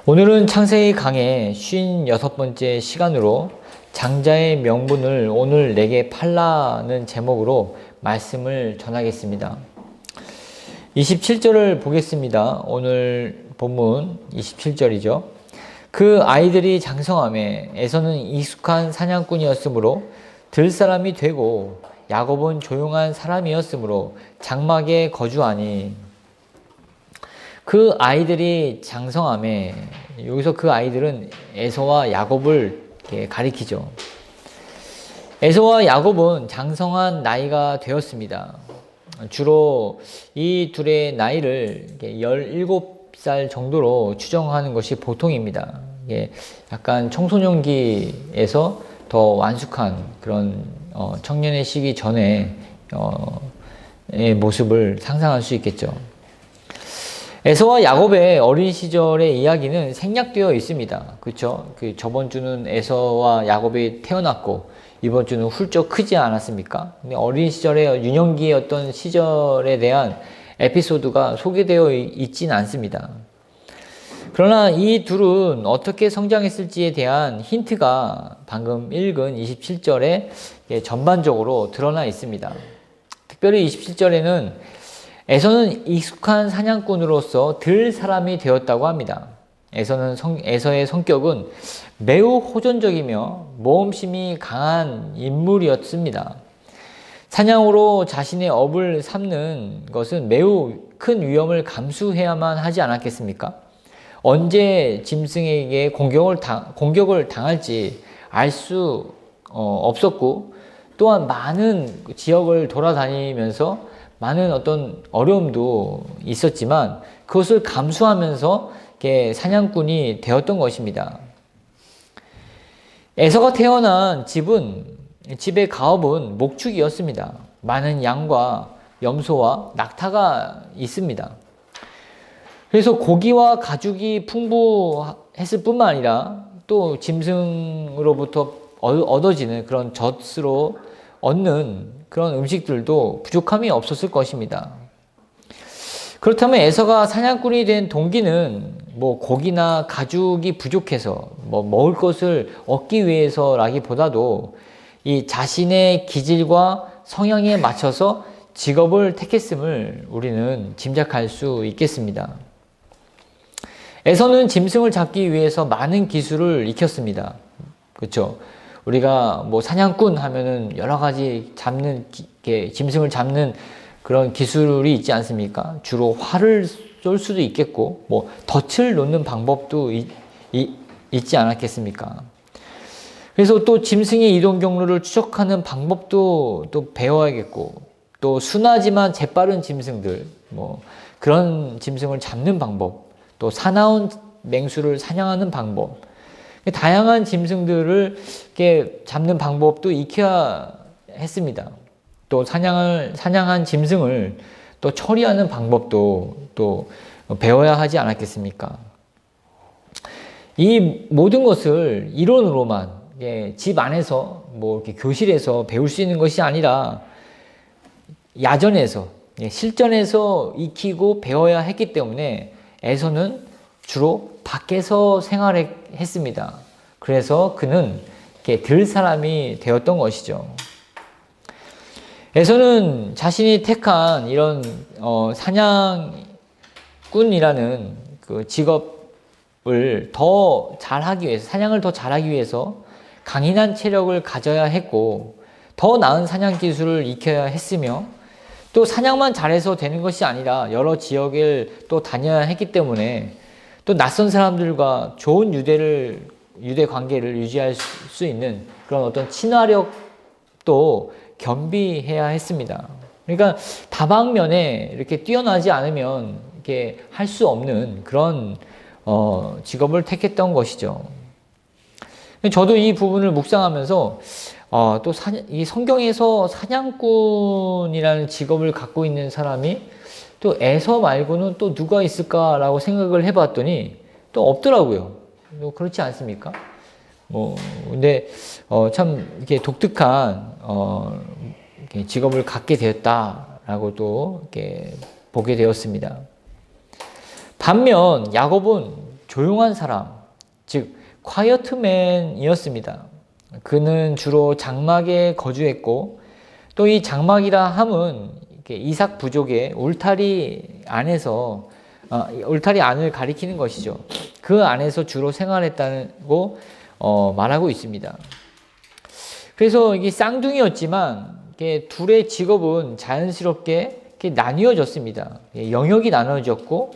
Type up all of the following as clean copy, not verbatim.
오늘은 창세기 강의 56번째 시간으로 장자의 명분을 오늘 내게 팔라는 제목으로 말씀을 전하겠습니다. 27절을 보겠습니다. 오늘 본문 27절이죠. 그 아이들이 장성함에 에서는 익숙한 사냥꾼이었으므로 들 사람이 되고 야곱은 조용한 사람이었으므로 장막에 거주하니. 그 아이들이 장성함에, 여기서 그 아이들은 에서와 야곱을 가리키죠. 에서와 야곱은 장성한 나이가 되었습니다. 주로 이 둘의 나이를 17살 정도로 추정하는 것이 보통입니다. 약간 청소년기에서 더 완숙한 그런 청년의 시기 전에 의 모습을 상상할 수 있겠죠. 에서와 야곱의 어린 시절의 이야기는 생략되어 있습니다. 그렇죠? 저번 주는 에서와 야곱이 태어났고 이번 주는 훌쩍 크지 않았습니까? 근데 어린 시절의 유년기의 어떤 시절에 대한 에피소드가 소개되어 있진 않습니다. 그러나 이 둘은 어떻게 성장했을지에 대한 힌트가 방금 읽은 27절에 전반적으로 드러나 있습니다. 특별히 27절에는 에서는 익숙한 사냥꾼으로서 들 사람이 되었다고 합니다. 에서의 성격은 매우 호전적이며 모험심이 강한 인물이었습니다. 사냥으로 자신의 업을 삼는 것은 매우 큰 위험을 감수해야만 하지 않았겠습니까? 언제 짐승에게 공격을 당할지 알 수 없었고, 또한 많은 지역을 돌아다니면서 많은 어떤 어려움도 있었지만 그것을 감수하면서 사냥꾼이 되었던 것입니다. 에서가 태어난 집의 가업은 목축이었습니다. 많은 양과 염소와 낙타가 있습니다. 그래서 고기와 가죽이 풍부했을 뿐만 아니라 또 짐승으로부터 얻어지는 그런 젖으로 얻는 그런 음식들도 부족함이 없었을 것입니다. 그렇다면 에서가 사냥꾼이 된 동기는 고기나 가죽이 부족해서 먹을 것을 얻기 위해서라기보다도 이 자신의 기질과 성향에 맞춰서 직업을 택했음을 우리는 짐작할 수 있겠습니다. 에서는 짐승을 잡기 위해서 많은 기술을 익혔습니다. 그렇죠? 우리가 사냥꾼 하면은 여러 가지 짐승을 잡는 그런 기술이 있지 않습니까? 주로 활을 쏠 수도 있겠고, 덫을 놓는 방법도 있지 않았겠습니까? 그래서 또 짐승의 이동 경로를 추적하는 방법도 또 배워야겠고, 또 순하지만 재빠른 짐승들, 그런 짐승을 잡는 방법, 또 사나운 맹수를 사냥하는 방법, 다양한 짐승들을 잡는 방법도 익혀야 했습니다. 또 사냥한 짐승을 또 처리하는 방법도 또 배워야 하지 않았겠습니까? 이 모든 것을 이론으로만 집 안에서 이렇게 교실에서 배울 수 있는 것이 아니라 야전에서 실전에서 익히고 배워야 했기 때문에 에서는 주로 밖에서 생활했습니다. 그래서 그는 들 사람이 되었던 것이죠. 에서는 자신이 택한 이런 사냥꾼이라는 그 직업을 더 잘하기 위해서, 사냥을 더 잘하기 위해서 강인한 체력을 가져야 했고, 더 나은 사냥 기술을 익혀야 했으며, 또 사냥만 잘해서 되는 것이 아니라 여러 지역을 또 다녀야 했기 때문에 또 낯선 사람들과 좋은 유대 관계를 유지할 수 있는 그런 어떤 친화력도 겸비해야 했습니다. 그러니까 다방면에 이렇게 뛰어나지 않으면 이렇게 할 수 없는 그런 직업을 택했던 것이죠. 저도 이 부분을 묵상하면서 또 이 성경에서 사냥꾼이라는 직업을 갖고 있는 사람이 또 에서 말고는 또 누가 있을까라고 생각을 해봤더니 또 없더라고요. 그렇지 않습니까? 근데 참 이렇게 독특한 이렇게 직업을 갖게 되었다라고 또 이렇게 보게 되었습니다. 반면 야곱은 조용한 사람, 즉 quietman이었습니다. 그는 주로 장막에 거주했고 또 이 장막이라 함은 이삭 부족의 울타리 안에서 울타리 안을 가리키는 것이죠. 그 안에서 주로 생활했다고 말하고 있습니다. 그래서 이게 쌍둥이였지만 둘의 직업은 자연스럽게 나뉘어졌습니다. 영역이 나눠졌고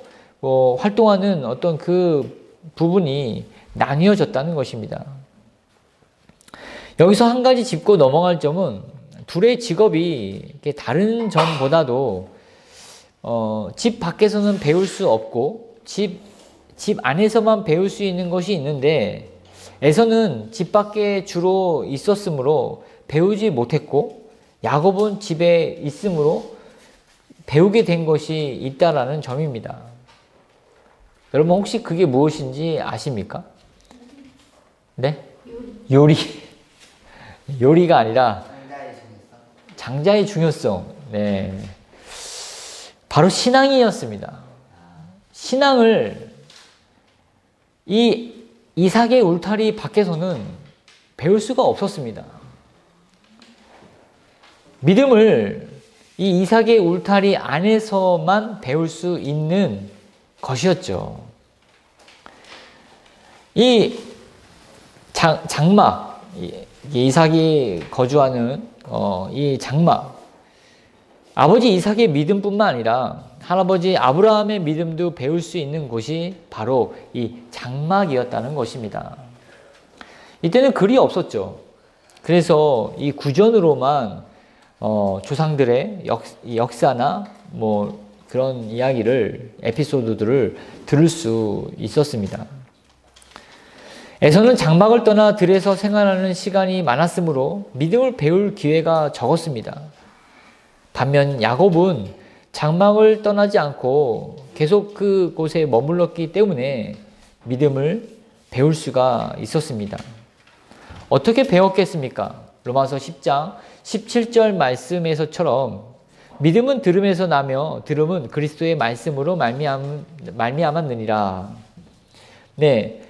활동하는 어떤 그 부분이 나뉘어졌다는 것입니다. 여기서 한 가지 짚고 넘어갈 점은 둘의 직업이 다른 점보다도 집 밖에서는 배울 수 없고 집 안에서만 배울 수 있는 것이 있는데 에서는 집 밖에 주로 있었으므로 배우지 못했고 야곱은 집에 있으므로 배우게 된 것이 있다라는 점입니다. 여러분 혹시 그게 무엇인지 아십니까? 네? 요리. 요리가 아니라 장자의 중요성. 네. 바로 신앙이었습니다. 신앙을 이 이삭의 울타리 밖에서는 배울 수가 없었습니다. 믿음을 이 이삭의 울타리 안에서만 배울 수 있는 것이었죠. 이 장막, 이삭이 거주하는 이 장막, 아버지 이삭의 믿음뿐만 아니라 할아버지 아브라함의 믿음도 배울 수 있는 곳이 바로 이 장막이었다는 것입니다. 이때는 글이 없었죠. 그래서 이 구전으로만 조상들의 역사나 뭐 그런 이야기를, 에피소드들을 들을 수 있었습니다. 에서는 장막을 떠나 들에서 생활하는 시간이 많았으므로 믿음을 배울 기회가 적었습니다. 반면 야곱은 장막을 떠나지 않고 계속 그곳에 머물렀기 때문에 믿음을 배울 수가 있었습니다. 어떻게 배웠겠습니까? 로마서 10장 17절 말씀에서처럼 믿음은 들음에서 나며 들음은 그리스도의 말씀으로 말미암았느니라. 네,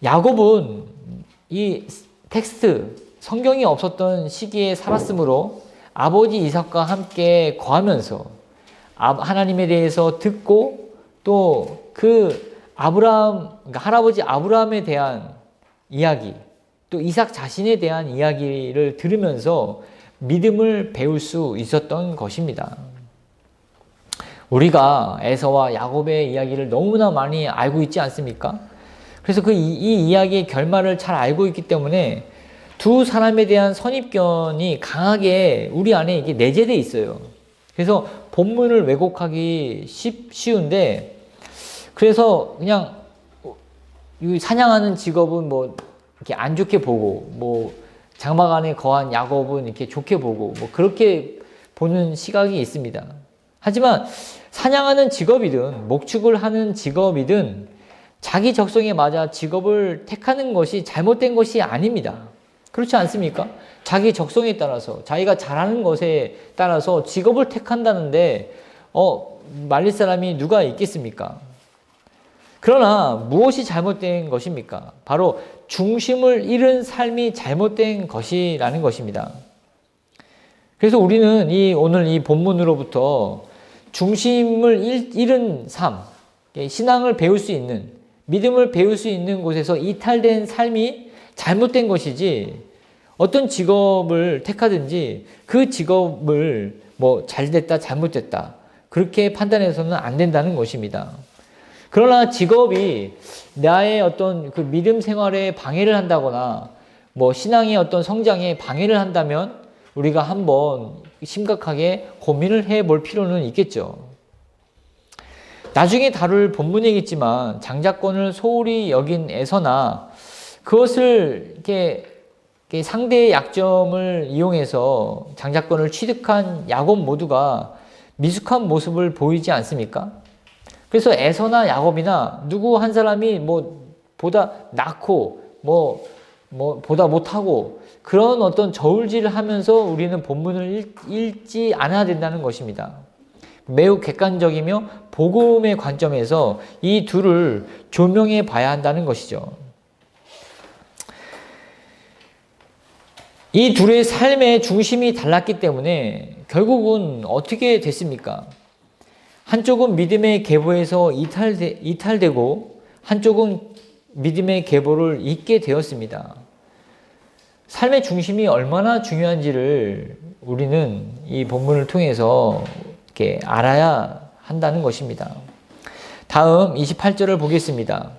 야곱은 이 텍스트, 성경이 없었던 시기에 살았으므로 아버지 이삭과 함께 거하면서 하나님에 대해서 듣고 또 그 그러니까 할아버지 아브라함에 대한 이야기, 또 이삭 자신에 대한 이야기를 들으면서 믿음을 배울 수 있었던 것입니다. 우리가 에서와 야곱의 이야기를 너무나 많이 알고 있지 않습니까? 그래서 이 이야기의 결말을 잘 알고 있기 때문에 두 사람에 대한 선입견이 강하게 우리 안에 이게 내재되어 있어요. 그래서 본문을 왜곡하기 쉬운데, 그래서 그냥 사냥하는 직업은 뭐 이렇게 안 좋게 보고, 뭐 장막 안에 거한 야곱은 이렇게 좋게 보고, 뭐 그렇게 보는 시각이 있습니다. 하지만 사냥하는 직업이든 목축을 하는 직업이든 자기 적성에 맞아 직업을 택하는 것이 잘못된 것이 아닙니다. 그렇지 않습니까? 자기 적성에 따라서, 자기가 잘하는 것에 따라서 직업을 택한다는데 말릴 사람이 누가 있겠습니까? 그러나 무엇이 잘못된 것입니까? 바로 중심을 잃은 삶이 잘못된 것이라는 것입니다. 그래서 우리는 오늘 이 본문으로부터 중심을 잃은 삶, 신앙을 배울 수 있는, 믿음을 배울 수 있는 곳에서 이탈된 삶이 잘못된 것이지, 어떤 직업을 택하든지 그 직업을 뭐 잘됐다 잘못됐다 그렇게 판단해서는 안 된다는 것입니다. 그러나 직업이 나의 어떤 그 믿음 생활에 방해를 한다거나 뭐 신앙의 어떤 성장에 방해를 한다면 우리가 한번 심각하게 고민을 해볼 필요는 있겠죠. 나중에 다룰 본문이겠지만 장자권을 소홀히 여긴 에서나 그것을 이렇게 상대의 약점을 이용해서 장자권을 취득한 야곱 모두가 미숙한 모습을 보이지 않습니까? 그래서 에서나 야곱이나 누구 한 사람이 뭐 보다 낳고 뭐 보다 못하고 그런 어떤 저울질을 하면서 우리는 본문을 읽지 않아야 된다는 것입니다. 매우 객관적이며 복음의 관점에서 이 둘을 조명해 봐야 한다는 것이죠. 이 둘의 삶의 중심이 달랐기 때문에 결국은 어떻게 됐습니까? 한쪽은 믿음의 계보에서 이탈되고 한쪽은 믿음의 계보를 잇게 되었습니다. 삶의 중심이 얼마나 중요한지를 우리는 이 본문을 통해서 이렇게 알아야 한다는 것입니다. 다음 28절을 보겠습니다.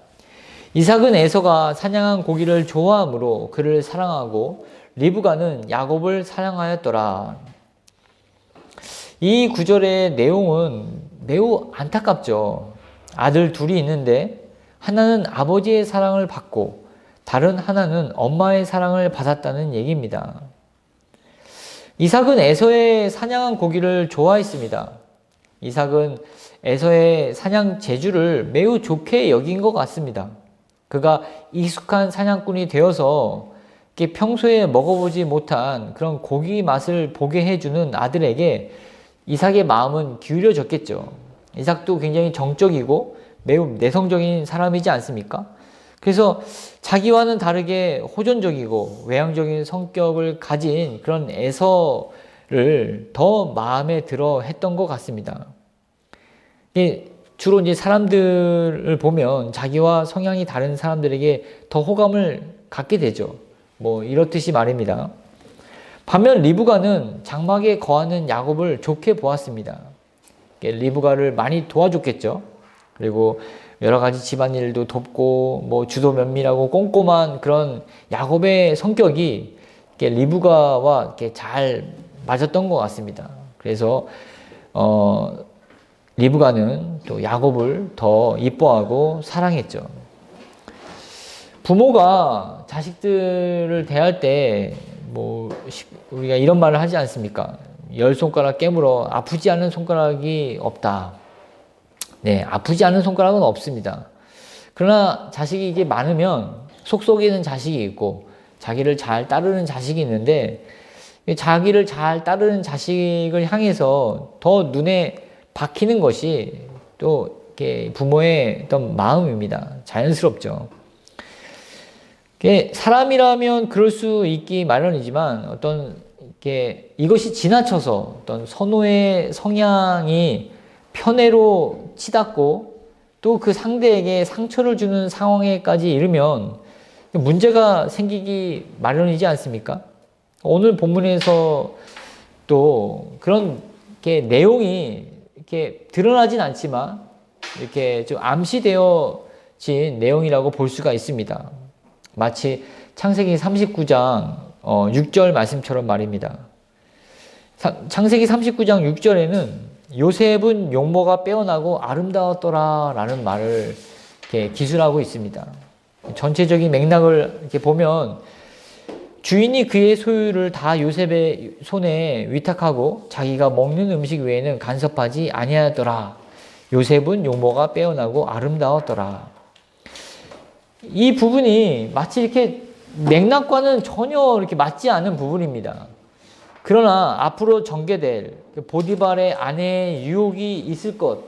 이삭은 에서가 사냥한 고기를 좋아하므로 그를 사랑하고 리브가는 야곱을 사랑하였더라. 이 구절의 내용은 매우 안타깝죠. 아들 둘이 있는데 하나는 아버지의 사랑을 받고 다른 하나는 엄마의 사랑을 받았다는 얘기입니다. 이삭은 에서의 사냥한 고기를 좋아했습니다. 이삭은 에서의 사냥 재주를 매우 좋게 여긴 것 같습니다. 그가 익숙한 사냥꾼이 되어서 평소에 먹어보지 못한 그런 고기 맛을 보게 해주는 아들에게 이삭의 마음은 기울여졌겠죠. 이삭도 굉장히 정적이고 매우 내성적인 사람이지 않습니까? 그래서 자기와는 다르게 호전적이고 외향적인 성격을 가진 그런 에서를 더 마음에 들어 했던 것 같습니다. 주로 이제 사람들을 보면 자기와 성향이 다른 사람들에게 더 호감을 갖게 되죠. 뭐 이렇듯이 말입니다. 반면 리브가는 장막에 거하는 야곱을 좋게 보았습니다. 리브가를 많이 도와줬겠죠. 그리고 여러 가지 집안일도 돕고 뭐 주도 면밀하고 꼼꼼한 그런 야곱의 성격이 리브가와 이렇게 잘 맞았던 것 같습니다. 그래서 리브가는 또 야곱을 더 이뻐하고 사랑했죠. 부모가 자식들을 대할 때 뭐 우리가 이런 말을 하지 않습니까? 10손가락 깨물어 아프지 않은 손가락이 없다. 네, 아프지 않은 손가락은 없습니다. 그러나 자식이 이게 많으면 속속이는 자식이 있고 자기를 잘 따르는 자식이 있는데 자기를 잘 따르는 자식을 향해서 더 눈에 박히는 것이 또 이렇게 부모의 어떤 마음입니다. 자연스럽죠. 사람이라면 그럴 수 있기 마련이지만 어떤 이것이 지나쳐서 어떤 선호의 성향이 편애로 치닫고 또 그 상대에게 상처를 주는 상황에까지 이르면 문제가 생기기 마련이지 않습니까? 오늘 본문에서 또 그런 내용이 이렇게 드러나진 않지만 이렇게 좀 암시되어진 내용이라고 볼 수가 있습니다. 마치 창세기 39장 6절 말씀처럼 말입니다. 창세기 39장 6절에는 요셉은 용모가 빼어나고 아름다웠더라 라는 말을 이렇게 기술하고 있습니다. 전체적인 맥락을 이렇게 보면 주인이 그의 소유를 다 요셉의 손에 위탁하고 자기가 먹는 음식 외에는 간섭하지 아니하였더라. 요셉은 용모가 빼어나고 아름다웠더라. 이 부분이 마치 이렇게 맥락과는 전혀 이렇게 맞지 않은 부분입니다. 그러나 앞으로 전개될 보디발의 아내의 유혹이 있을 것,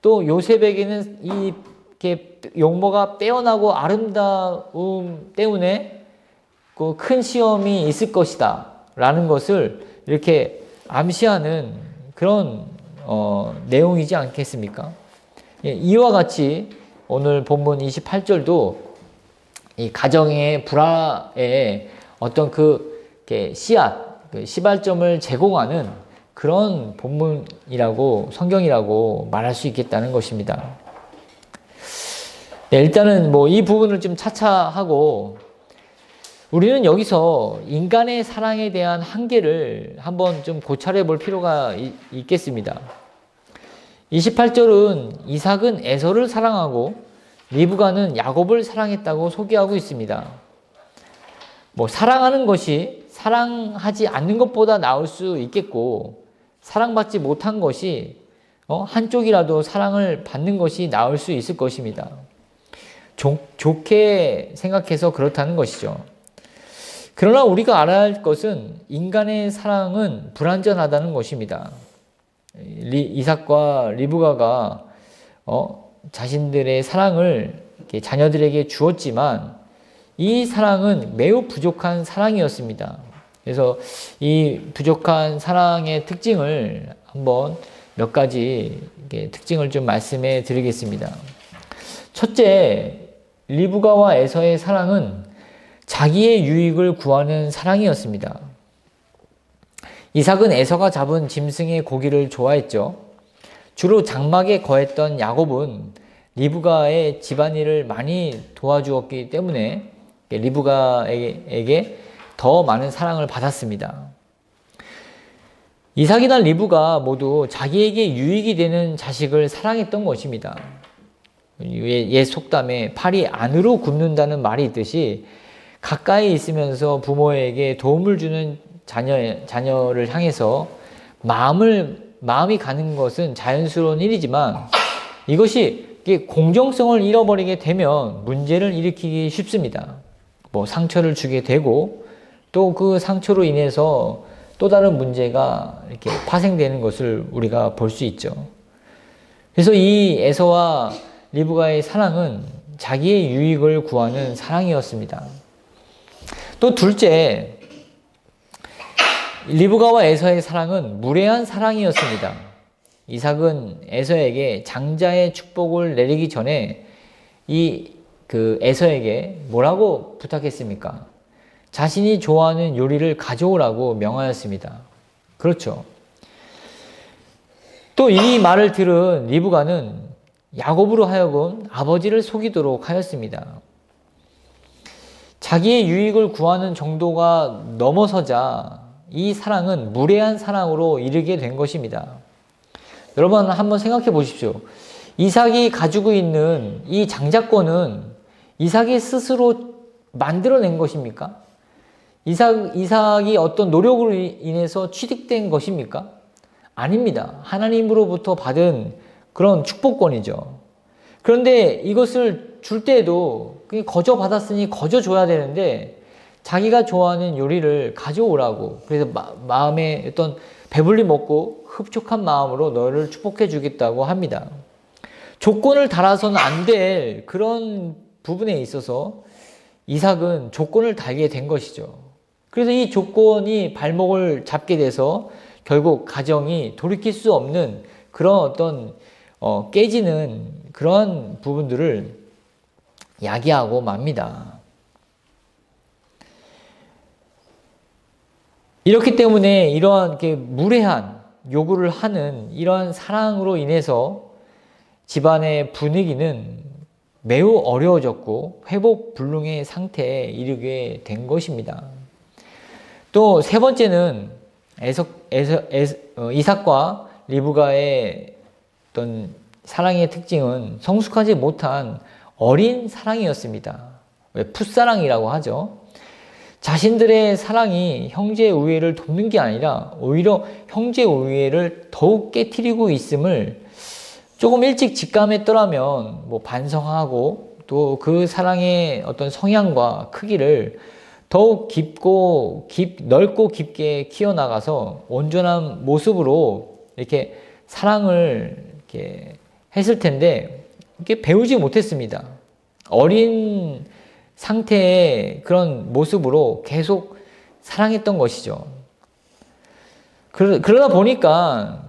또 요셉에게는 이렇게 용모가 빼어나고 아름다움 때문에 그 큰 시험이 있을 것이다 라는 것을 이렇게 암시하는 그런 내용이지 않겠습니까? 이와 같이 오늘 본문 28절도 이 가정의 불화에 어떤 씨앗, 시발점을 제공하는 그런 본문이라고, 성경이라고 말할 수 있겠다는 것입니다. 네, 일단은 뭐 이 부분을 좀 차차하고 우리는 여기서 인간의 사랑에 대한 한계를 한번 좀 고찰해 볼 필요가 있겠습니다. 28절은 이삭은 에서를 사랑하고 리브가는 야곱을 사랑했다고 소개하고 있습니다. 뭐 사랑하는 것이 사랑하지 않는 것보다 나을 수 있겠고 사랑받지 못한 것이 한쪽이라도 사랑을 받는 것이 나을 수 있을 것입니다. 좋게 생각해서 그렇다는 것이죠. 그러나 우리가 알아야 할 것은 인간의 사랑은 불완전하다는 것입니다. 이삭과 리브가가 자신들의 사랑을 이렇게 자녀들에게 주었지만 이 사랑은 매우 부족한 사랑이었습니다. 그래서 이 부족한 사랑의 특징을 한번 몇 가지 특징을 좀 말씀해 드리겠습니다. 첫째, 리브가와 에서의 사랑은 자기의 유익을 구하는 사랑이었습니다. 이삭은 에서가 잡은 짐승의 고기를 좋아했죠. 주로 장막에 거했던 야곱은 리브가의 집안일을 많이 도와주었기 때문에 리브가에게 더 많은 사랑을 받았습니다. 이삭이나 리브가 모두 자기에게 유익이 되는 자식을 사랑했던 것입니다. 옛 속담에 팔이 안으로 굽는다는 말이 있듯이 가까이 있으면서 부모에게 도움을 주는 자녀를 향해서 마음이 가는 것은 자연스러운 일이지만 이것이 공정성을 잃어버리게 되면 문제를 일으키기 쉽습니다. 상처를 주게 되고 또 그 상처로 인해서 또 다른 문제가 이렇게 파생되는 것을 우리가 볼 수 있죠. 그래서 이 에서와 리브가의 사랑은 자기의 유익을 구하는 사랑이었습니다. 또 둘째, 리브가와 에서의 사랑은 무례한 사랑이었습니다. 이삭은 에서에게 장자의 축복을 내리기 전에 에서에게 뭐라고 부탁했습니까? 자신이 좋아하는 요리를 가져오라고 명하였습니다. 그렇죠. 또 이 말을 들은 리브가는 야곱으로 하여금 아버지를 속이도록 하였습니다. 자기의 유익을 구하는 정도가 넘어서자 이 사랑은 무례한 사랑으로 이르게 된 것입니다. 여러분 한번 생각해 보십시오. 이삭이 가지고 있는 이 장자권은 이삭이 스스로 만들어낸 것입니까? 이삭이 어떤 노력으로 인해서 취득된 것입니까? 아닙니다. 하나님으로부터 받은 그런 축복권이죠. 그런데 이것을 줄 때에도 거저 받았으니 거저 줘야 되는데 자기가 좋아하는 요리를 가져오라고, 그래서 마음에 어떤 배불리 먹고 흡족한 마음으로 너를 축복해 주겠다고 합니다. 조건을 달아서는 안 될 그런 부분에 있어서 이삭은 조건을 달게 된 것이죠. 그래서 이 조건이 발목을 잡게 돼서 결국 가정이 돌이킬 수 없는 그런 어떤 깨지는 그런 부분들을 야기하고 맙니다. 이렇기 때문에 이러한 무례한 요구를 하는 이러한 사랑으로 인해서 집안의 분위기는 매우 어려워졌고 회복 불능의 상태에 이르게 된 것입니다. 또 세 번째는 이삭과 리브가의 어떤 사랑의 특징은 성숙하지 못한 어린 사랑이었습니다. 풋사랑이라고 하죠. 자신들의 사랑이 형제 우애를 돕는 게 아니라 오히려 형제 우애를 더욱 깨트리고 있음을 조금 일찍 직감했더라면 반성하고 또 그 사랑의 어떤 성향과 크기를 더욱 넓고 깊게 키워나가서 온전한 모습으로 이렇게 사랑을 이렇게 했을 텐데 이렇게 배우지 못했습니다. 어린 상태의 그런 모습으로 계속 사랑했던 것이죠. 그러다 보니까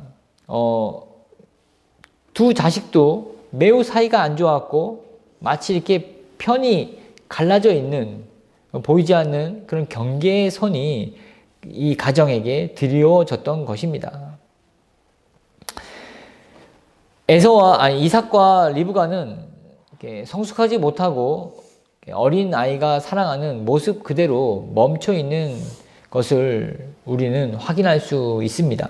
두 자식도 매우 사이가 안 좋았고 마치 이렇게 편이 갈라져 있는, 보이지 않는 그런 경계의 선이 이 가정에게 드리워졌던 것입니다. 이삭과 리브가는 성숙하지 못하고 어린 아이가 사랑하는 모습 그대로 멈춰 있는 것을 우리는 확인할 수 있습니다.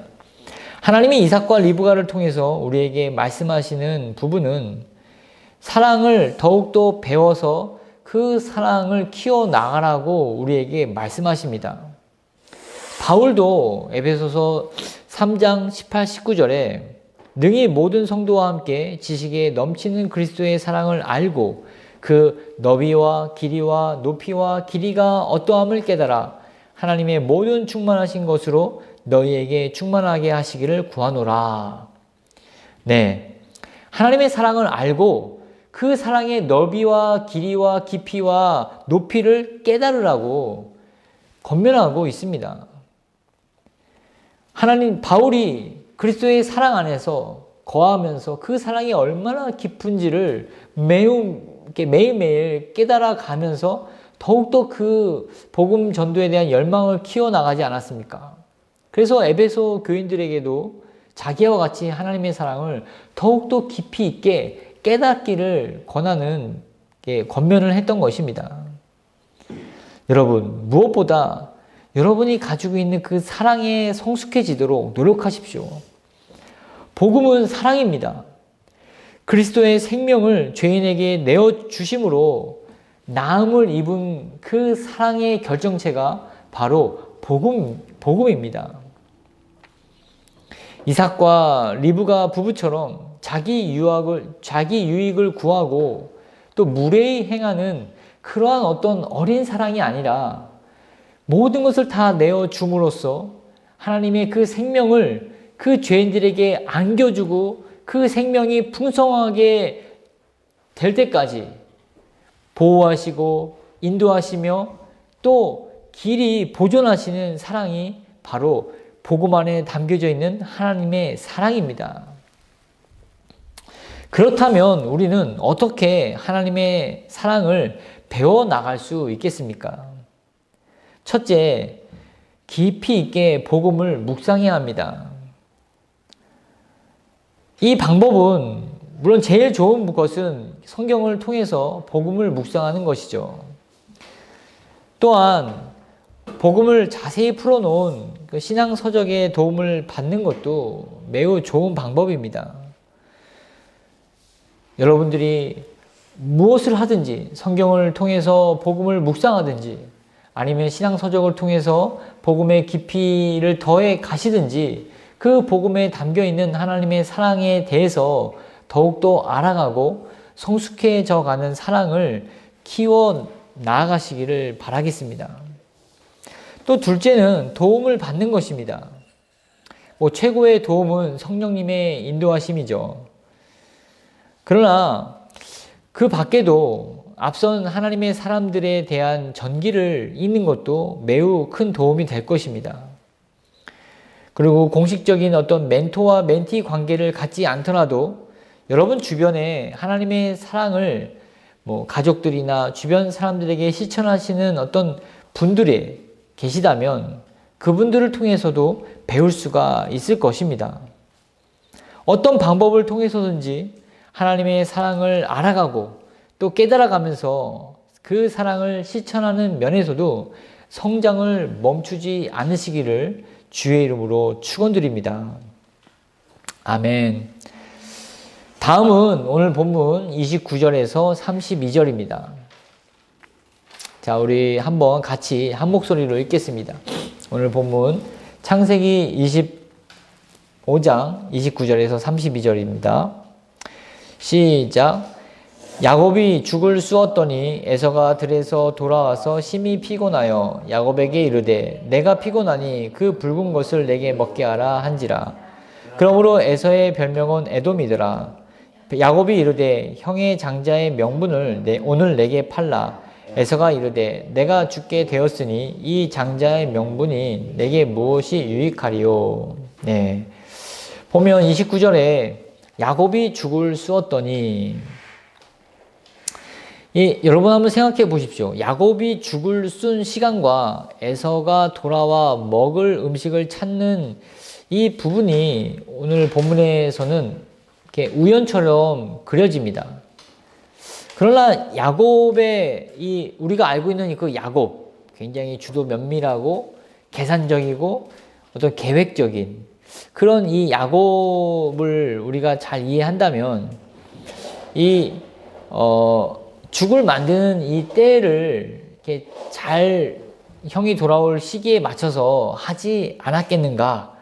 하나님이 이삭과 리브가를 통해서 우리에게 말씀하시는 부분은 사랑을 더욱더 배워서 그 사랑을 키워나가라고 우리에게 말씀하십니다. 바울도 에베소서 3장 18, 19절에 능히 모든 성도와 함께 지식에 넘치는 그리스도의 사랑을 알고 그 너비와 길이와 높이와 길이가 어떠함을 깨달아 하나님의 모든 충만하신 것으로 너희에게 충만하게 하시기를 구하노라. 네, 하나님의 사랑을 알고 그 사랑의 넓이와 길이와 깊이와 높이를 깨달으라고 권면하고 있습니다. 하나님, 바울이 그리스도의 사랑 안에서 거하면서 그 사랑이 얼마나 깊은지를 매일매일 깨달아 가면서 더욱더 그 복음 전도에 대한 열망을 키워나가지 않았습니까? 그래서 에베소 교인들에게도 자기와 같이 하나님의 사랑을 더욱더 깊이 있게 깨닫기를 권하는 권면을 했던 것입니다. 여러분, 무엇보다 여러분이 가지고 있는 그 사랑에 성숙해지도록 노력하십시오. 복음은 사랑입니다. 그리스도의 생명을 죄인에게 내어주심으로 나음을 입은 그 사랑의 결정체가 바로 복음입니다. 이삭과 리브가 부부처럼 자기 유익을 구하고 또 무례히 행하는 그러한 어떤 어린 사랑이 아니라 모든 것을 다 내어줌으로써 하나님의 그 생명을 그 죄인들에게 안겨주고 그 생명이 풍성하게 될 때까지 보호하시고 인도하시며 또 길이 보존하시는 사랑이 바로 복음 안에 담겨져 있는 하나님의 사랑입니다. 그렇다면 우리는 어떻게 하나님의 사랑을 배워나갈 수 있겠습니까? 첫째, 깊이 있게 복음을 묵상해야 합니다. 이 방법은 물론 제일 좋은 것은 성경을 통해서 복음을 묵상하는 것이죠. 또한 복음을 자세히 풀어놓은 그 신앙 서적의 도움을 받는 것도 매우 좋은 방법입니다. 여러분들이 무엇을 하든지 성경을 통해서 복음을 묵상하든지 아니면 신앙 서적을 통해서 복음의 깊이를 더해 가시든지 그 복음에 담겨 있는 하나님의 사랑에 대해서 더욱더 알아가고 성숙해져 가는 사랑을 키워 나아가시기를 바라겠습니다. 또 둘째는 도움을 받는 것입니다. 최고의 도움은 성령님의 인도하심이죠. 그러나 그 밖에도 앞선 하나님의 사람들에 대한 전기를 읽는 것도 매우 큰 도움이 될 것입니다. 그리고 공식적인 어떤 멘토와 멘티 관계를 갖지 않더라도 여러분 주변에 하나님의 사랑을 가족들이나 주변 사람들에게 실천하시는 어떤 분들이 계시다면 그분들을 통해서도 배울 수가 있을 것입니다. 어떤 방법을 통해서든지 하나님의 사랑을 알아가고 또 깨달아가면서 그 사랑을 실천하는 면에서도 성장을 멈추지 않으시기를 주의 이름으로 축원드립니다. 아멘. 다음은 오늘 본문 29절에서 32절입니다. 자, 우리 한번 같이 한 목소리로 읽겠습니다. 오늘 본문 창세기 25장 29절에서 32절입니다. 시작. 야곱이 죽을 쑤었더니 에서가 들에서 돌아와서 심히 피곤하여 야곱에게 이르되 내가 피곤하니 그 붉은 것을 내게 먹게 하라 한지라. 그러므로 에서의 별명은 에돔이더라. 야곱이 이르되 형의 장자의 명분을 오늘 내게 팔라. 에서가 이르되 내가 죽게 되었으니 이 장자의 명분이 내게 무엇이 유익하리요. 네. 보면 29절에 야곱이 죽을 쑤었더니 여러분 한번 생각해 보십시오. 야곱이 죽을 쏜 시간과 에서가 돌아와 먹을 음식을 찾는 이 부분이 오늘 본문에서는 이렇게 우연처럼 그려집니다. 그러나 야곱의 우리가 알고 있는 그 야곱, 굉장히 주도 면밀하고 계산적이고 어떤 계획적인 그런 이 야곱을 우리가 잘 이해한다면 죽을 만드는 이 때를 이렇게 잘 형이 돌아올 시기에 맞춰서 하지 않았겠는가.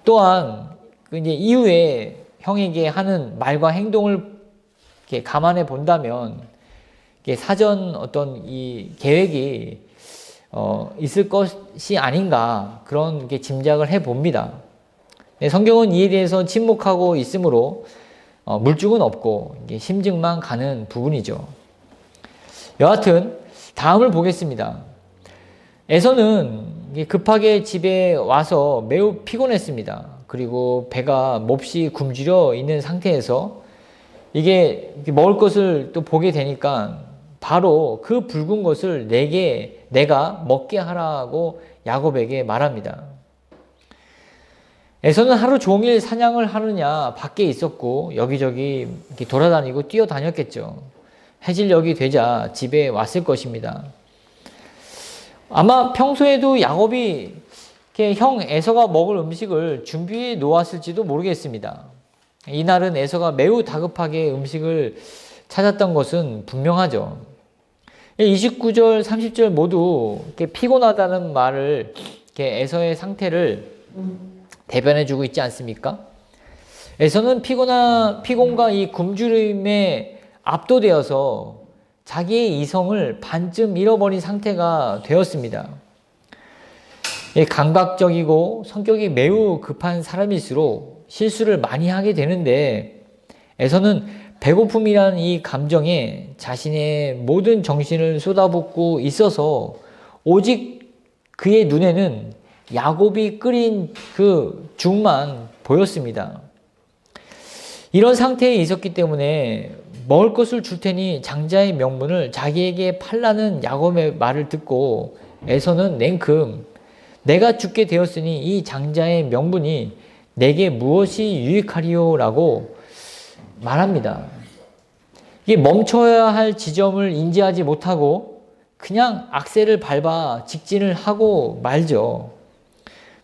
또한 이제 이후에 형에게 하는 말과 행동을 이렇게 감안해 본다면 사전 어떤 이 계획이 있을 것이 아닌가 그런 짐작을 해 봅니다. 성경은 이에 대해서 침묵하고 있으므로 물증은 없고 이게 심증만 가는 부분이죠. 여하튼 다음을 보겠습니다. 에서는 급하게 집에 와서 매우 피곤했습니다. 그리고 배가 몹시 굶주려 있는 상태에서 이게 먹을 것을 또 보게 되니까 바로 그 붉은 것을 내가 먹게 하라고 야곱에게 말합니다. 에서는 하루 종일 사냥을 하느냐 밖에 있었고 여기저기 이렇게 돌아다니고 뛰어다녔겠죠. 해질녘이 되자 집에 왔을 것입니다. 아마 평소에도 야곱이 이렇게 형 에서가 먹을 음식을 준비해 놓았을지도 모르겠습니다. 이날은 에서가 매우 다급하게 음식을 찾았던 것은 분명하죠. 29절, 30절 모두 이렇게 피곤하다는 말을 이렇게 에서의 상태를 대변해주고 있지 않습니까? 에서는 피곤과 이 굶주림에 압도되어서 자기의 이성을 반쯤 잃어버린 상태가 되었습니다. 감각적이고 성격이 매우 급한 사람일수록 실수를 많이 하게 되는데 에서는 배고픔이란 이 감정에 자신의 모든 정신을 쏟아붓고 있어서 오직 그의 눈에는 야곱이 끓인 그 죽만 보였습니다. 이런 상태에 있었기 때문에 먹을 것을 줄 테니 장자의 명분을 자기에게 팔라는 야곱의 말을 듣고 에서는 냉큼 내가 죽게 되었으니 이 장자의 명분이 내게 무엇이 유익하리요? 라고 말합니다. 이게 멈춰야 할 지점을 인지하지 못하고 그냥 악셀을 밟아 직진을 하고 말죠.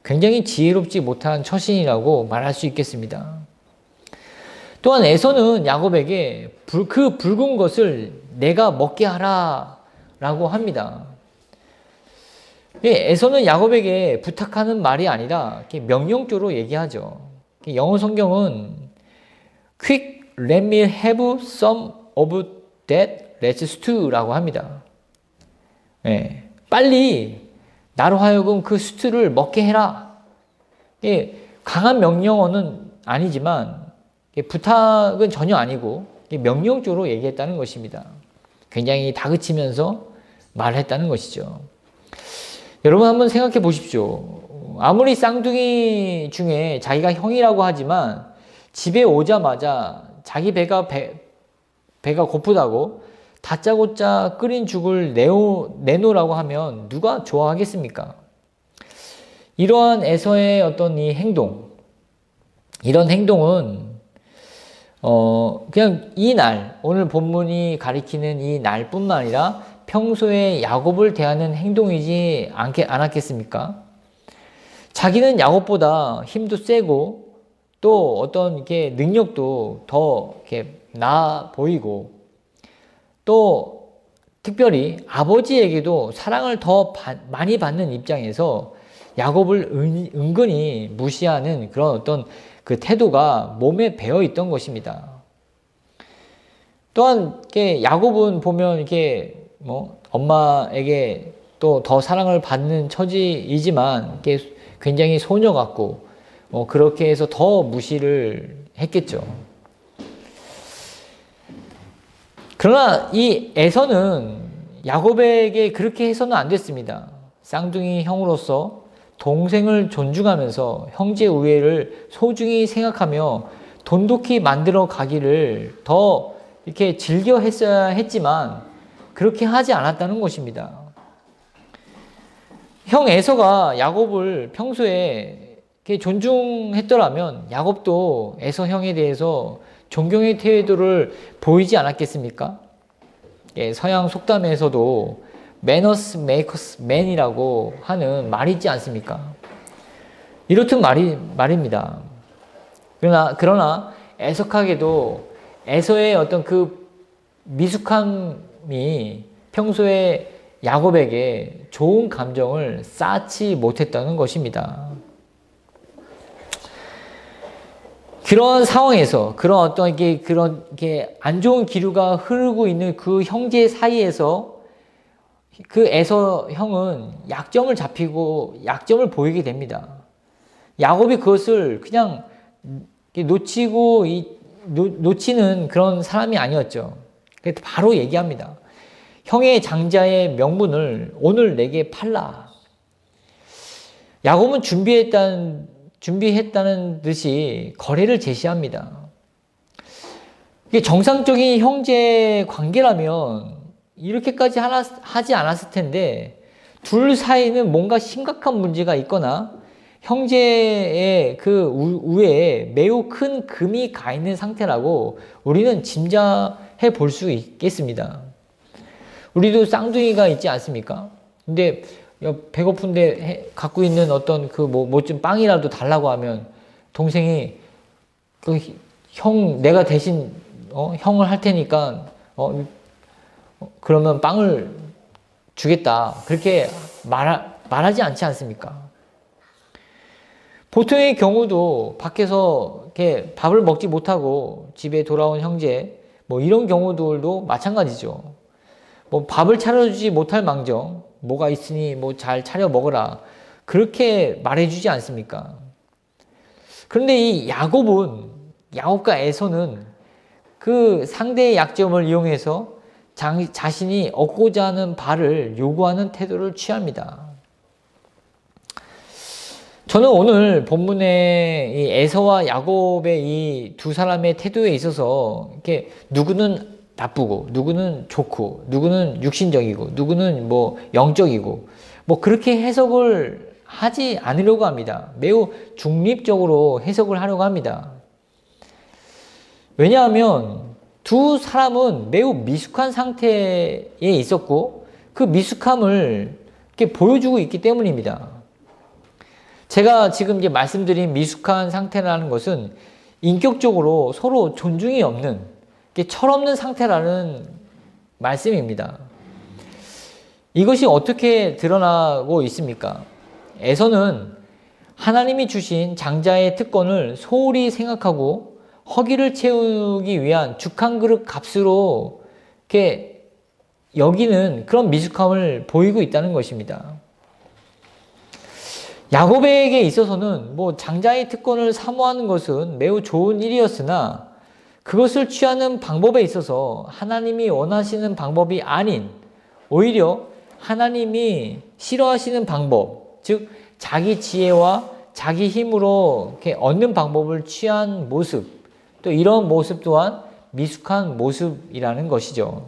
굉장히 지혜롭지 못한 처신이라고 말할 수 있겠습니다. 또한 에서는 야곱에게 그 붉은 것을 내가 먹게 하라 라고 합니다. 에서는 야곱에게 부탁하는 말이 아니라 명령조로 얘기하죠. 영어 성경은 Quick, let me have some of that, let's stew 라고 합니다. 빨리 나로 하여금 그 스튜를 먹게 해라. 강한 명령어는 아니지만 부탁은 전혀 아니고 명령조로 얘기했다는 것입니다. 굉장히 다그치면서 말했다는 것이죠. 여러분 한번 생각해 보십시오. 아무리 쌍둥이 중에 자기가 형이라고 하지만 집에 오자마자 자기 배가 고프다고 다짜고짜 끓인 죽을 내놓으라고 하면 누가 좋아하겠습니까? 이러한 에서의 어떤 이 행동, 이런 행동은 그냥 이 날, 오늘 본문이 가리키는 이 날뿐만 아니라 평소에 야곱을 대하는 행동이지 않았겠습니까? 자기는 야곱보다 힘도 세고 또 어떤 이렇게 능력도 더 이렇게 나아 보이고 또 특별히 아버지에게도 사랑을 더 많이 받는 입장에서 야곱을 은근히 무시하는 그런 어떤 그 태도가 몸에 배어 있던 것입니다. 또한 야곱은 보면 이렇게 엄마에게 또 더 사랑을 받는 처지이지만 굉장히 소녀 같고 그렇게 해서 더 무시를 했겠죠. 그러나 이 에서는 야곱에게 그렇게 해서는 안 됐습니다. 쌍둥이 형으로서 동생을 존중하면서 형제 우애를 소중히 생각하며 돈독히 만들어 가기를 더 이렇게 즐겨 했어야 했지만 그렇게 하지 않았다는 것입니다. 형 에서가 야곱을 평소에 이렇게 존중했더라면 야곱도 에서 형에 대해서 존경의 태도를 보이지 않았겠습니까? 서양 속담에서도 Manners makes man이라고 하는 말이 있지 않습니까? 이렇듯 말입니다. 그러나 애석하게도 에서의 어떤 그 미숙함이 평소에 야곱에게 좋은 감정을 쌓지 못했다는 것입니다. 그런 상황에서 그런 어떤 그런 안 좋은 기류가 흐르고 있는 그 형제 사이에서 그 에서 형은 약점을 보이게 됩니다. 야곱이 그것을 그냥 놓치고 놓치는 그런 사람이 아니었죠. 그래서 바로 얘기합니다. 형의 장자의 명분을 오늘 내게 팔라. 야곱은 준비했다는 듯이 거래를 제시합니다. 이게 정상적인 형제 관계라면 이렇게까지 하지 않았을 텐데 둘 사이는 뭔가 심각한 문제가 있거나 형제의 그 우애에 매우 큰 금이 가 있는 상태라고 우리는 짐작해 볼 수 있겠습니다. 우리도 쌍둥이가 있지 않습니까? 근데 배고픈데 갖고 있는 어떤 그 뭐 좀 빵이라도 달라고 하면 동생이 내가 대신 형을 할 테니까 그러면 빵을 주겠다. 그렇게 말하지 않지 않습니까? 보통의 경우도 밖에서 이렇게 밥을 먹지 못하고 집에 돌아온 형제, 뭐 이런 경우들도 마찬가지죠. 뭐 밥을 차려주지 못할 망정, 뭐가 있으니 뭐 잘 차려 먹어라. 그렇게 말해주지 않습니까? 그런데 이 야곱과 에서는 그 상대의 약점을 이용해서 자신이 얻고자 하는 바를 요구하는 태도를 취합니다. 저는 오늘 본문의 이 에서와 야곱의 이 두 사람의 태도에 있어서 이렇게 누구는 나쁘고 누구는 좋고 누구는 육신적이고 누구는 뭐 영적이고 뭐 그렇게 해석을 하지 않으려고 합니다. 매우 중립적으로 해석을 하려고 합니다. 왜냐하면 두 사람은 매우 미숙한 상태에 있었고 그 미숙함을 이렇게 보여주고 있기 때문입니다. 제가 지금 이제 말씀드린 미숙한 상태라는 것은 인격적으로 서로 존중이 없는, 철없는 상태라는 말씀입니다. 이것이 어떻게 드러나고 있습니까? 에서는 하나님이 주신 장자의 특권을 소홀히 생각하고 허기를 채우기 위한 죽 한 그릇 값으로 이렇게 여기는 그런 미숙함을 보이고 있다는 것입니다. 야곱에게 있어서는 뭐 장자의 특권을 사모하는 것은 매우 좋은 일이었으나 그것을 취하는 방법에 있어서 하나님이 원하시는 방법이 아닌 오히려 하나님이 싫어하시는 방법, 즉 자기 지혜와 자기 힘으로 이렇게 얻는 방법을 취한 모습, 또 이런 모습 또한 미숙한 모습이라는 것이죠.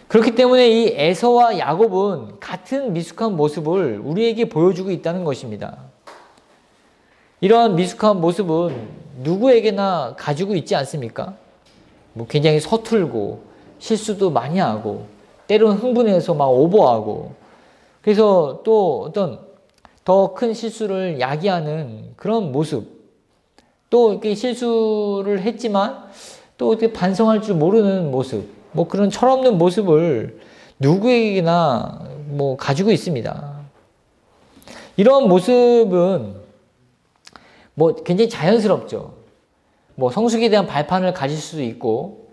그렇기 때문에 이 에서와 야곱은 같은 미숙한 모습을 우리에게 보여주고 있다는 것입니다. 이러한 미숙한 모습은 누구에게나 가지고 있지 않습니까? 뭐 굉장히 서툴고 실수도 많이 하고 때로는 흥분해서 막 오버하고 그래서 또 어떤 더 큰 실수를 야기하는 그런 모습, 또 이렇게 실수를 했지만 또 이렇게 반성할 줄 모르는 모습, 뭐 그런 철없는 모습을 누구에게나 뭐 가지고 있습니다. 이런 모습은 뭐 굉장히 자연스럽죠. 뭐 성숙에 대한 발판을 가질 수도 있고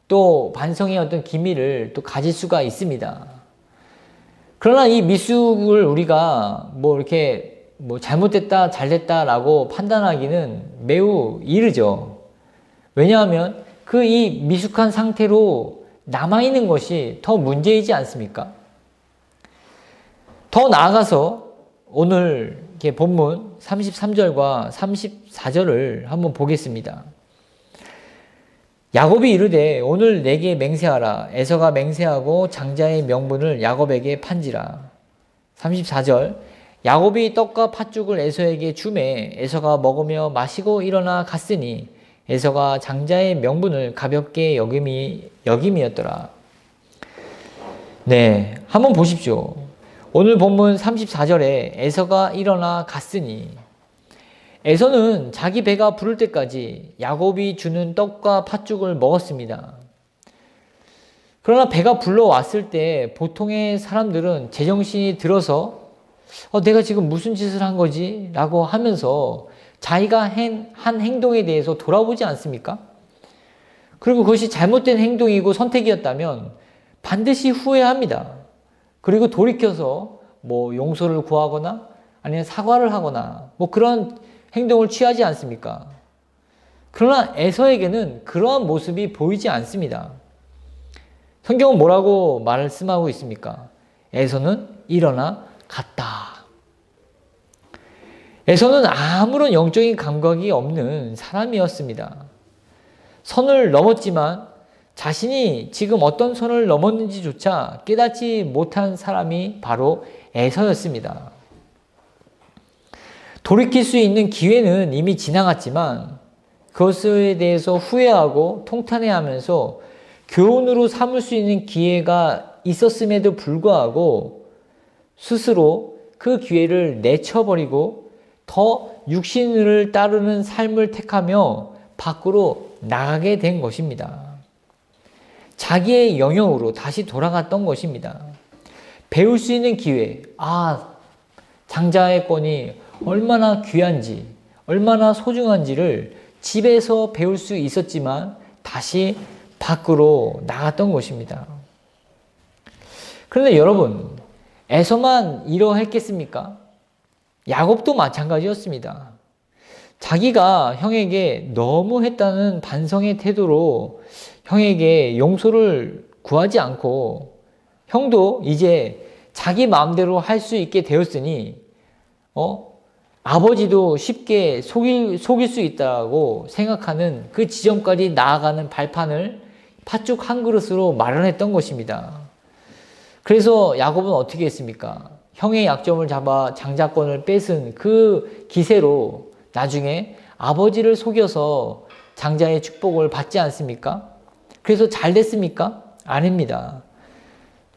또 반성의 어떤 기미를 또 가질 수가 있습니다. 그러나 이 미숙을 우리가 뭐 이렇게 뭐 잘못됐다, 잘됐다라고 판단하기는 매우 이르죠. 왜냐하면 그 이 미숙한 상태로 남아있는 것이 더 문제이지 않습니까? 더 나아가서 오늘 본문 33절과 34절을 한번 보겠습니다. 야곱이 이르되 오늘 내게 맹세하라. 에서가 맹세하고 장자의 명분을 야곱에게 판지라. 34절 야곱이 떡과 팥죽을 에서에게 주매 에서가 먹으며 마시고 일어나 갔으니 에서가 장자의 명분을 가볍게 여김이었더라. 네, 한번 보십시오. 오늘 본문 34절에 에서가 일어나 갔으니 에서는 자기 배가 부를 때까지 야곱이 주는 떡과 팥죽을 먹었습니다. 그러나 배가 불러왔을 때 보통의 사람들은 제정신이 들어서 내가 지금 무슨 짓을 한 거지? 라고 하면서 자기가 한 행동에 대해서 돌아보지 않습니까? 그리고 그것이 잘못된 행동이고 선택이었다면 반드시 후회합니다. 그리고 돌이켜서 뭐 용서를 구하거나 아니면 사과를 하거나 뭐 그런 행동을 취하지 않습니까? 그러나 에서에게는 그러한 모습이 보이지 않습니다. 성경은 뭐라고 말씀하고 있습니까? 에서는 일어나 갔다. 에서는 아무런 영적인 감각이 없는 사람이었습니다. 선을 넘었지만 자신이 지금 어떤 선을 넘었는지조차 깨닫지 못한 사람이 바로 에서였습니다. 돌이킬 수 있는 기회는 이미 지나갔지만 그것에 대해서 후회하고 통탄해하면서 교훈으로 삼을 수 있는 기회가 있었음에도 불구하고 스스로 그 기회를 내쳐버리고 더 육신을 따르는 삶을 택하며 밖으로 나가게 된 것입니다. 자기의 영역으로 다시 돌아갔던 것입니다. 배울 수 있는 기회, 장자의 권이 얼마나 귀한지, 얼마나 소중한지를 집에서 배울 수 있었지만 다시 밖으로 나갔던 것입니다. 그런데 여러분, 에서만 이러했겠습니까? 야곱도 마찬가지였습니다. 자기가 형에게 너무했다는 반성의 태도로 형에게 용서를 구하지 않고 형도 이제 자기 마음대로 할 수 있게 되었으니 아버지도 쉽게 속일 수 있다고 생각하는 그 지점까지 나아가는 발판을 팥죽 한 그릇으로 마련했던 것입니다. 그래서 야곱은 어떻게 했습니까? 형의 약점을 잡아 장자권을 뺏은 그 기세로 나중에 아버지를 속여서 장자의 축복을 받지 않습니까? 그래서 잘 됐습니까? 아닙니다.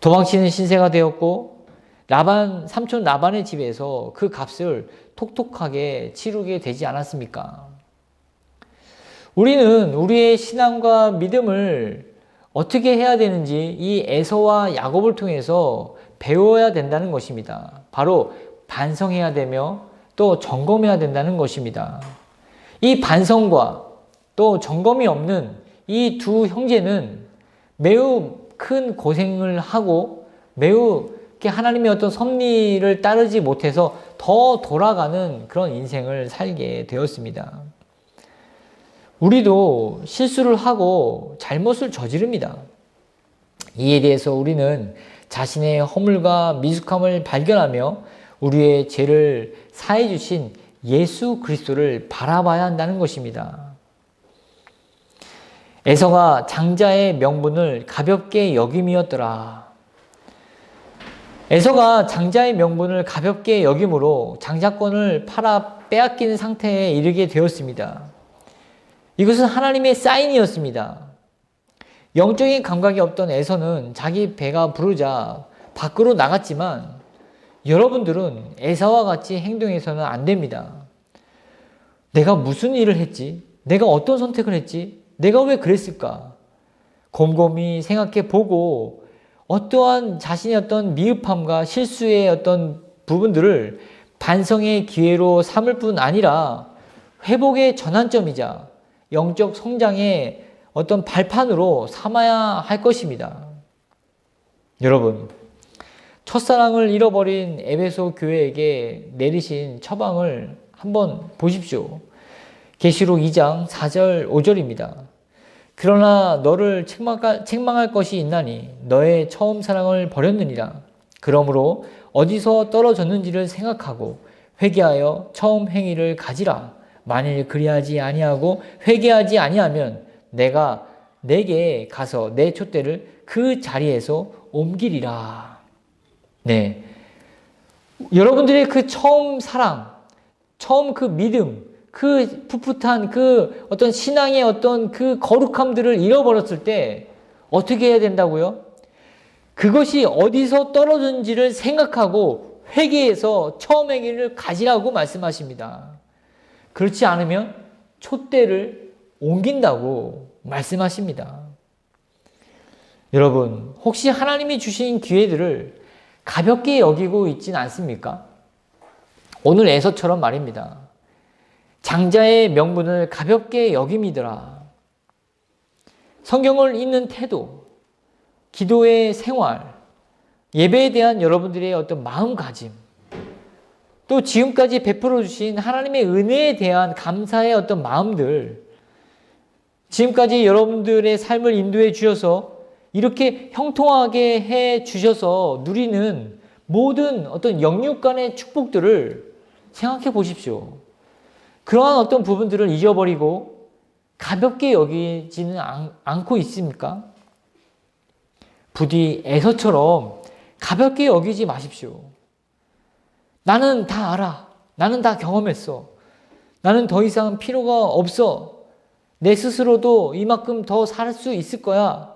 도망치는 신세가 되었고 삼촌 라반의 집에서 그 값을 톡톡하게 치르게 되지 않았습니까? 우리는 우리의 신앙과 믿음을 어떻게 해야 되는지 이 에서와 야곱을 통해서 배워야 된다는 것입니다. 바로 반성해야 되며 또 점검해야 된다는 것입니다. 이 반성과 또 점검이 없는 이 두 형제는 매우 큰 고생을 하고 매우 하나님의 어떤 섭리를 따르지 못해서 더 돌아가는 그런 인생을 살게 되었습니다. 우리도 실수를 하고 잘못을 저지릅니다. 이에 대해서 우리는 자신의 허물과 미숙함을 발견하며 우리의 죄를 사해 주신 예수 그리스도를 바라봐야 한다는 것입니다. 에서가 장자의 명분을 가볍게 여김이었더라. 에서가 장자의 명분을 가볍게 여김으로 장자권을 팔아 빼앗기는 상태에 이르게 되었습니다. 이것은 하나님의 사인이었습니다. 영적인 감각이 없던 에서는 자기 배가 부르자 밖으로 나갔지만 여러분들은 에서와 같이 행동해서는 안 됩니다. 내가 무슨 일을 했지? 내가 어떤 선택을 했지? 내가 왜 그랬을까? 곰곰이 생각해 보고 어떠한 자신의 어떤 미흡함과 실수의 어떤 부분들을 반성의 기회로 삼을 뿐 아니라 회복의 전환점이자 영적 성장의 어떤 발판으로 삼아야 할 것입니다. 여러분, 첫사랑을 잃어버린 에베소 교회에게 내리신 처방을 한번 보십시오. 계시록 2장 4절 5절입니다. 그러나 너를 책망할 것이 있나니 너의 처음 사랑을 버렸느니라. 그러므로 어디서 떨어졌는지를 생각하고 회개하여 처음 행위를 가지라. 만일 그리하지 아니하고 회개하지 아니하면 내가 내게 가서 내 촛대를 그 자리에서 옮기리라. 네, 여러분들의 그 처음 사랑, 처음 그 믿음, 그 풋풋한 그 어떤 신앙의 어떤 그 거룩함들을 잃어버렸을 때 어떻게 해야 된다고요? 그것이 어디서 떨어졌는지를 생각하고 회개해서 처음 행위를 가지라고 말씀하십니다. 그렇지 않으면 촛대를 옮긴다고 말씀하십니다. 여러분, 혹시 하나님이 주신 기회들을 가볍게 여기고 있진 않습니까? 오늘 에서처럼 말입니다. 장자의 명분을 가볍게 여김이더라. 성경을 읽는 태도, 기도의 생활, 예배에 대한 여러분들의 어떤 마음가짐, 또 지금까지 베풀어 주신 하나님의 은혜에 대한 감사의 어떤 마음들, 지금까지 여러분들의 삶을 인도해 주셔서 이렇게 형통하게 해 주셔서 누리는 모든 어떤 영육 간의 축복들을 생각해 보십시오. 그러한 어떤 부분들을 잊어버리고 가볍게 여기지는 않고 있습니까? 부디 에서처럼 가볍게 여기지 마십시오. 나는 다 알아. 나는 다 경험했어. 나는 더 이상 필요가 없어. 내 스스로도 이만큼 더 살 수 있을 거야.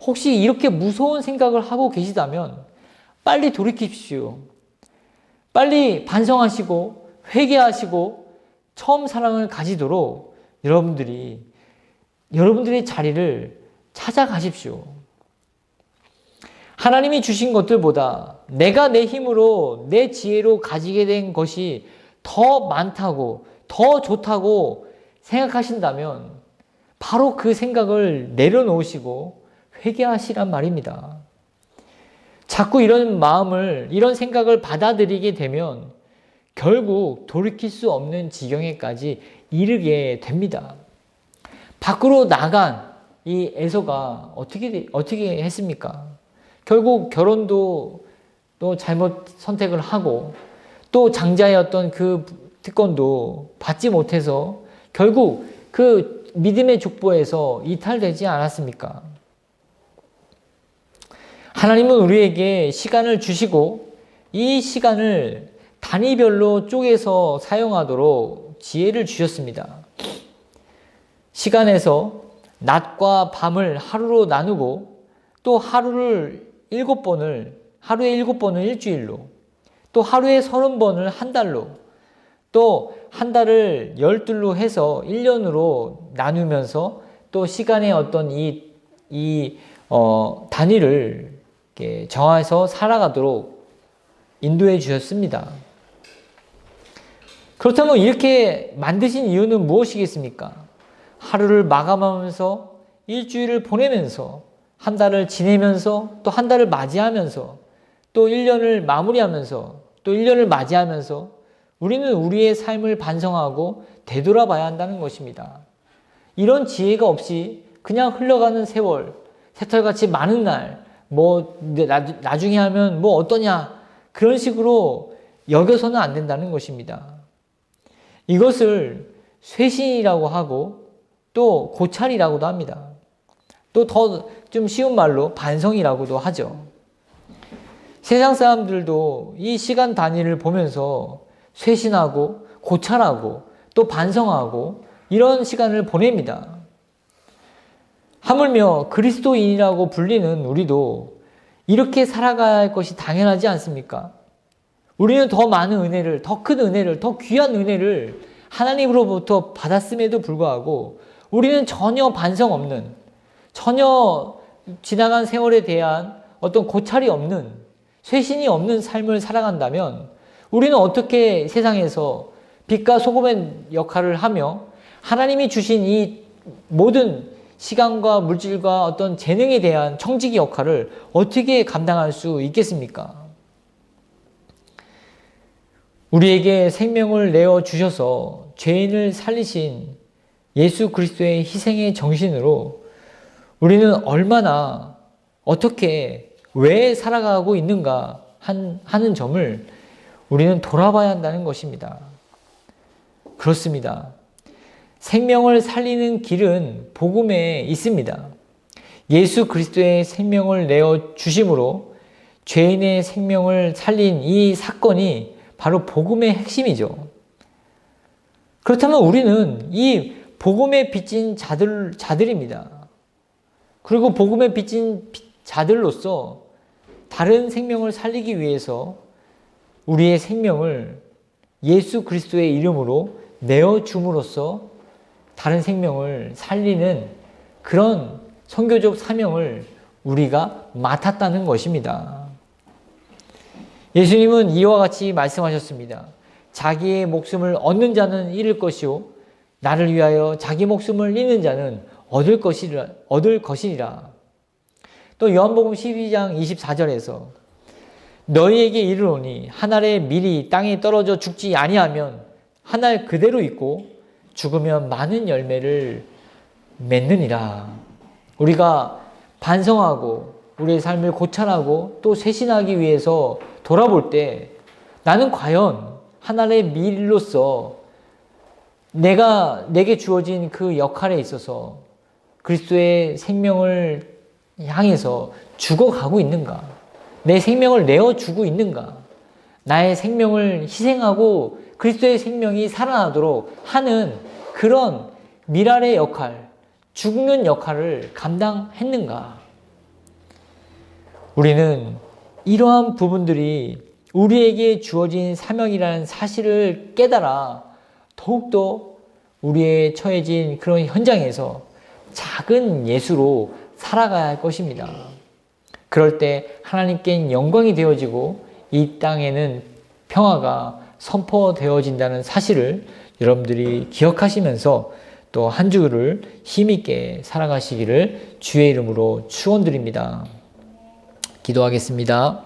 혹시 이렇게 무서운 생각을 하고 계시다면 빨리 돌이키십시오. 빨리 반성하시고 회개하시고 처음 사랑을 가지도록 여러분들의 자리를 찾아가십시오. 하나님이 주신 것들보다 내가 내 힘으로 내 지혜로 가지게 된 것이 더 많다고 더 좋다고 생각하신다면 바로 그 생각을 내려놓으시고 회개하시란 말입니다. 자꾸 이런 생각을 받아들이게 되면 결국 돌이킬 수 없는 지경에까지 이르게 됩니다. 밖으로 나간 이 에서가 어떻게 했습니까? 결국 결혼도 또 잘못 선택을 하고 또 장자였던 그 특권도 받지 못해서 결국 그 믿음의 족보에서 이탈되지 않았습니까? 하나님은 우리에게 시간을 주시고 이 시간을 단위별로 쪼개서 사용하도록 지혜를 주셨습니다. 시간에서 낮과 밤을 하루로 나누고 또 하루에 7번을 일주일로 또 하루에 30번을 한 달로 또 한 달을 12로 해서 1년으로 나누면서 또 시간의 어떤 단위를 이렇게 정해서 살아가도록 인도해 주셨습니다. 그렇다면 이렇게 만드신 이유는 무엇이겠습니까? 하루를 마감하면서 일주일을 보내면서 한 달을 지내면서 또 한 달을 맞이하면서 또 1년을 마무리하면서 또 1년을 맞이하면서 우리는 우리의 삶을 반성하고 되돌아봐야 한다는 것입니다. 이런 지혜가 없이 그냥 흘러가는 세월, 새털같이 많은 날, 나중에 하면 어떠냐, 그런 식으로 여겨서는 안 된다는 것입니다. 이것을 쇄신이라고 하고 또 고찰이라고도 합니다. 또 더 좀 쉬운 말로 반성이라고도 하죠. 세상 사람들도 이 시간 단위를 보면서 쇄신하고 고찰하고 또 반성하고 이런 시간을 보냅니다. 하물며 그리스도인이라고 불리는 우리도 이렇게 살아가야 할 것이 당연하지 않습니까? 우리는 더 많은 은혜를, 더 큰 은혜를, 더 귀한 은혜를 하나님으로부터 받았음에도 불구하고 우리는 전혀 반성 없는, 전혀 지나간 세월에 대한 어떤 고찰이 없는, 쇄신이 없는 삶을 살아간다면 우리는 어떻게 세상에서 빛과 소금의 역할을 하며 하나님이 주신 이 모든 시간과 물질과 어떤 재능에 대한 청지기 역할을 어떻게 감당할 수 있겠습니까? 우리에게 생명을 내어 주셔서 죄인을 살리신 예수 그리스도의 희생의 정신으로 우리는 얼마나 어떻게 왜 살아가고 있는가 하는 점을 우리는 돌아봐야 한다는 것입니다. 그렇습니다. 생명을 살리는 길은 복음에 있습니다. 예수 그리스도의 생명을 내어 주심으로 죄인의 생명을 살린 이 사건이 바로 복음의 핵심이죠. 그렇다면 우리는 이 복음에 빚진 자들입니다. 그리고 복음에 빚진 자들로서 다른 생명을 살리기 위해서 우리의 생명을 예수 그리스도의 이름으로 내어줌으로써 다른 생명을 살리는 그런 선교적 사명을 우리가 맡았다는 것입니다. 예수님은 이와 같이 말씀하셨습니다. 자기의 목숨을 얻는 자는 잃을 것이요 나를 위하여 자기 목숨을 잃는 자는 얻을 것이니라. 또 요한복음 12장 24절에서 너희에게 이르노니 한 알의 밀이 땅에 떨어져 죽지 아니하면 한 알 그대로 있고 죽으면 많은 열매를 맺느니라. 우리가 반성하고 우리의 삶을 고찰하고 또 쇄신하기 위해서 돌아볼 때 나는 과연 하나님의 밀로서 내게 주어진 그 역할에 있어서 그리스도의 생명을 향해서 죽어가고 있는가? 내 생명을 내어주고 있는가? 나의 생명을 희생하고 그리스도의 생명이 살아나도록 하는 그런 밀알의 역할, 죽는 역할을 감당했는가? 우리는 이러한 부분들이 우리에게 주어진 사명이라는 사실을 깨달아 더욱더 우리의 처해진 그런 현장에서 작은 예수로 살아가야 할 것입니다. 그럴 때 하나님께 영광이 되어지고 이 땅에는 평화가 선포되어진다는 사실을 여러분들이 기억하시면서 또 한 주를 힘있게 살아가시기를 주의 이름으로 축원드립니다. 기도하겠습니다.